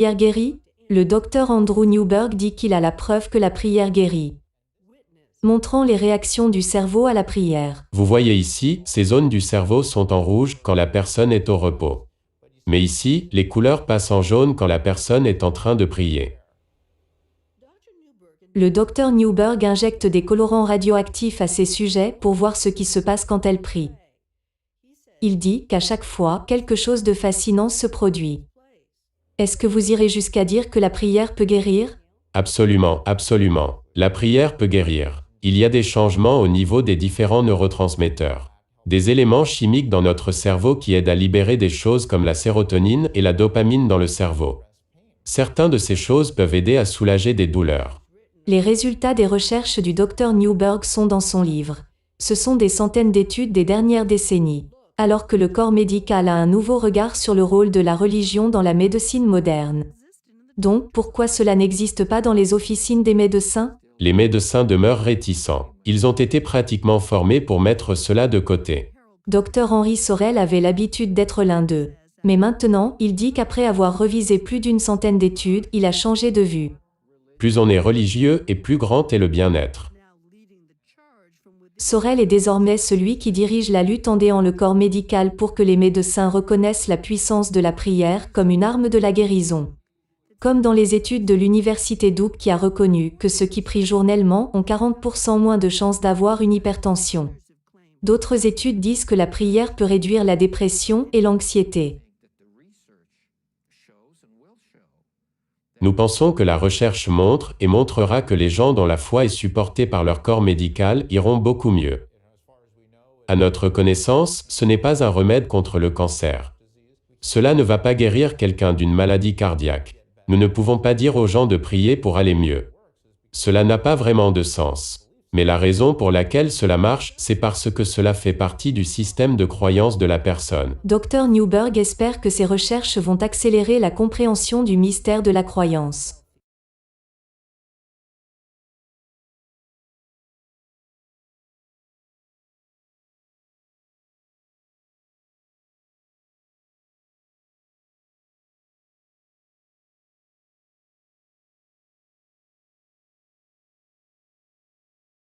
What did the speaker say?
prière guérit? Le docteur Andrew Newberg dit qu'il a la preuve que la prière guérit, montrant les réactions du cerveau à la prière. Vous voyez ici, ces zones du cerveau sont en rouge quand la personne est au repos. Mais ici, les couleurs passent en jaune quand la personne est en train de prier. Le docteur Newberg injecte des colorants radioactifs à ces sujets pour voir ce qui se passe quand elle prie. Il dit qu'à chaque fois, quelque chose de fascinant se produit. Est-ce que vous irez jusqu'à dire que la prière peut guérir? Absolument, absolument. La prière peut guérir. Il y a des changements au niveau des différents neurotransmetteurs. Des éléments chimiques dans notre cerveau qui aident à libérer des choses comme la sérotonine et la dopamine dans le cerveau. Certaines de ces choses peuvent aider à soulager des douleurs. Les résultats des recherches du Dr Newberg sont dans son livre. Ce sont des centaines d'études des dernières décennies. Alors que le corps médical a un nouveau regard sur le rôle de la religion dans la médecine moderne. Donc, pourquoi cela n'existe pas dans les officines des médecins? Les médecins demeurent réticents. Ils ont été pratiquement formés pour mettre cela de côté. Dr Henry Sorel avait l'habitude d'être l'un d'eux. Mais maintenant, il dit qu'après avoir revisé plus d'une centaine d'études, il a changé de vue. Plus on est religieux et plus grand est le bien-être. Sorel est désormais celui qui dirige la lutte en aidant le corps médical pour que les médecins reconnaissent la puissance de la prière comme une arme de la guérison. Comme dans les études de l'université Duke qui a reconnu que ceux qui prient journellement ont 40% moins de chances d'avoir une hypertension. D'autres études disent que la prière peut réduire la dépression et l'anxiété. Nous pensons que la recherche montre et montrera que les gens dont la foi est supportée par leur corps médical iront beaucoup mieux. À notre connaissance, ce n'est pas un remède contre le cancer. Cela ne va pas guérir quelqu'un d'une maladie cardiaque. Nous ne pouvons pas dire aux gens de prier pour aller mieux. Cela n'a pas vraiment de sens. Mais la raison pour laquelle cela marche, c'est parce que cela fait partie du système de croyance de la personne. Dr Newberg espère que ces recherches vont accélérer la compréhension du mystère de la croyance.